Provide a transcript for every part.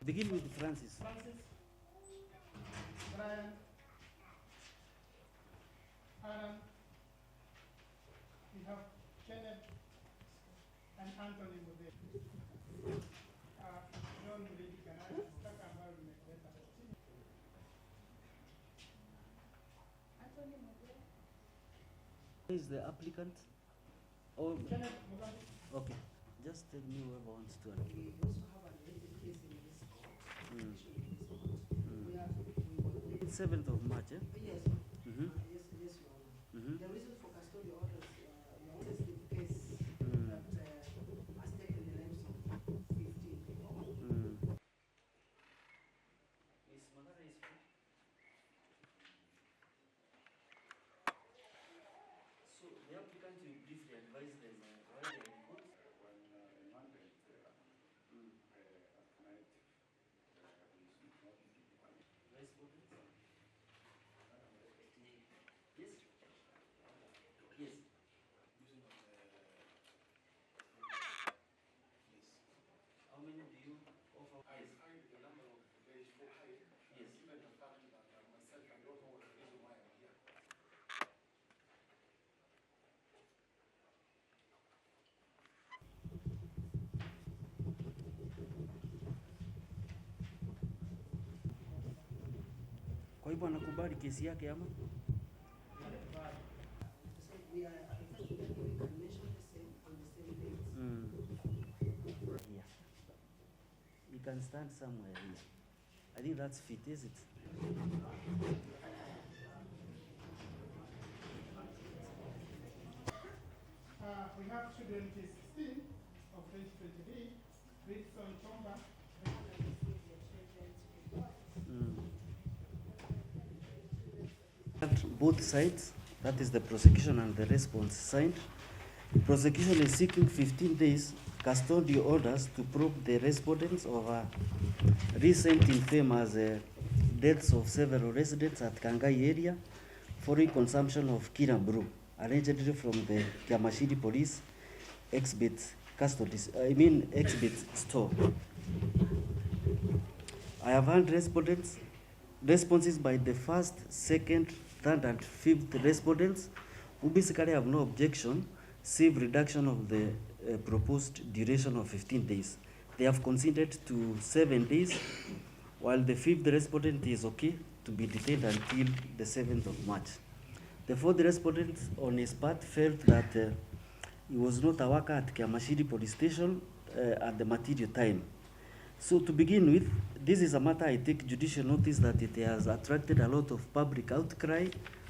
Begin with Francis. Francis, Brian, Aaron, we have Kenneth and Anthony Mude. John Mulidi Kanani, Taka ambayo nimekuleta. Anthony Mude. Who is the applicant? Oh, Kenneth Mude. okay. Just tell me whoever wants to. We also have an ethic case in this court. We 7th of March, eh? yes, Mm-hmm. yes, Your Honor. Mm-hmm. The reason for custodial orders, Your Honor, is the case that has taken the lives of 15 people. So the applicant will briefly advise them why they are in court. When remanded at night, Respondents? Yes? Yes. How many do you offer? I find the number of days so high, Yes. given the fact that myself, I don't know the reason why I'm here. Kwa hivyo anakubali kesi yake ama? So we are affected that we can mention the same on the same dates. Here. You can stand somewhere here. I think that's fit, is it? We have children case 16 of 2023, Ritson Chomba. Both sides, that is the prosecution and the response, signed. The prosecution is seeking 15 days custodial orders to probe the respondents of a recent infamous deaths of several residents at Kangai area following consumption of Brew, allegedly from the Kiamashiri police exhibit store. I have had responses by the first, second, third, and fifth respondents who basically have no objection, save reduction of the proposed duration of 15 days. They have consented to 7 days, while the fifth respondent is okay to be detained until the 7th of March. The fourth respondent, on his part, felt that he was not a worker at Kiamashiri police station at the material time. So to begin with, this is a matter I take judicial notice that it has attracted a lot of public outcry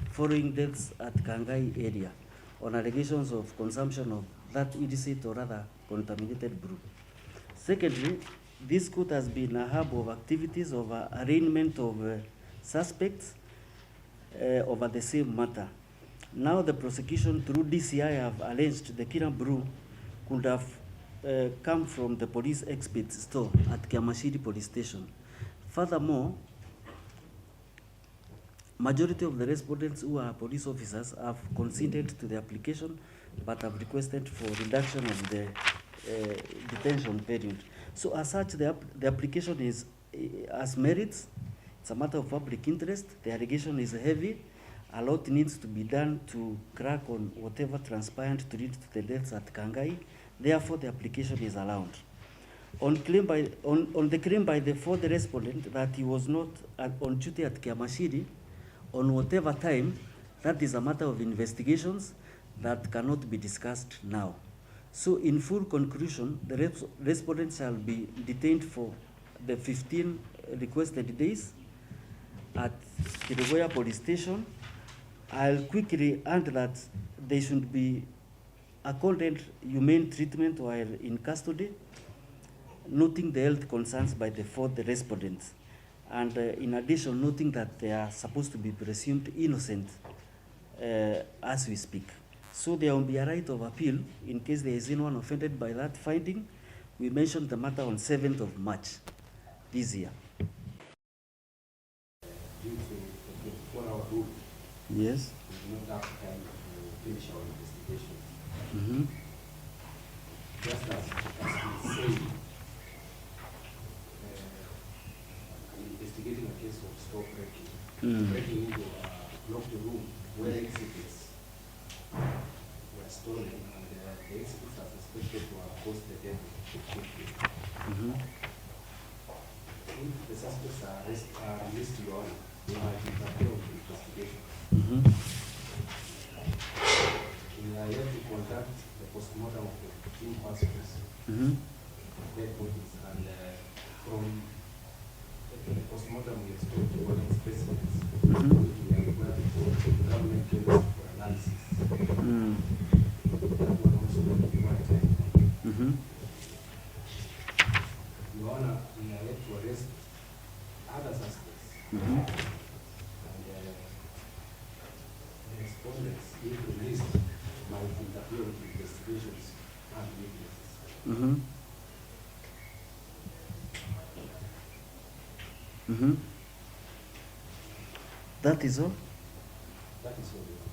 following deaths at Kangai area on allegations of consumption of that illicit or rather contaminated brew. Secondly, this court has been a hub of activities of arraignment of suspects over the same matter. Now the prosecution through DCI have alleged the Brew could have come from the police exhibit store at Kiamashiri police station. Furthermore, majority of the respondents who are police officers have consented to the application but have requested for reduction of the detention period. So as such, the application is as merits. It's a matter of public interest. The allegation is heavy. A lot needs to be done to crack on whatever transpired to lead to the deaths at Kangai. Therefore, the application is allowed. On the claim by the fourth respondent that he was not on duty at Kiamashiri on whatever time, that is a matter of investigations that cannot be discussed now. So in full conclusion, the respondent shall be detained for the 15 requested days at Kirinyaga police station. I'll quickly add that they should be accorded humane treatment while in custody, noting the health concerns by the fourth respondents. And in addition, noting that they are supposed to be presumed innocent as we speak. So there will be a right of appeal in case there is anyone offended by that finding. We mentioned the matter on 7th of March this year. Due to the 24-hour rule, Yes. we do not have time to finish our investigation. Mm-hmm. Just as we say, investigating a case of store breaking. Mm. Breaking into a locked room where exhibits were stolen, and the exhibits are suspected to have caused the death of the victim. Mhm. If the suspects are released, Your Honor, they might interfere with the investigation. Mhm. We are here to conduct the postmortem of the 15 persons, Mhm. dead bodies, and from the postmortem we expect to collect specimens. Mhm. We are required for government chemist for analysis. Mm. That one also will require time. Mhm. Your Honor, we are here to arrest other suspects. Mhm. And the respondents, if released, might interfere with investigations and witnesses. Mhm. Mhm. That is all. That is all.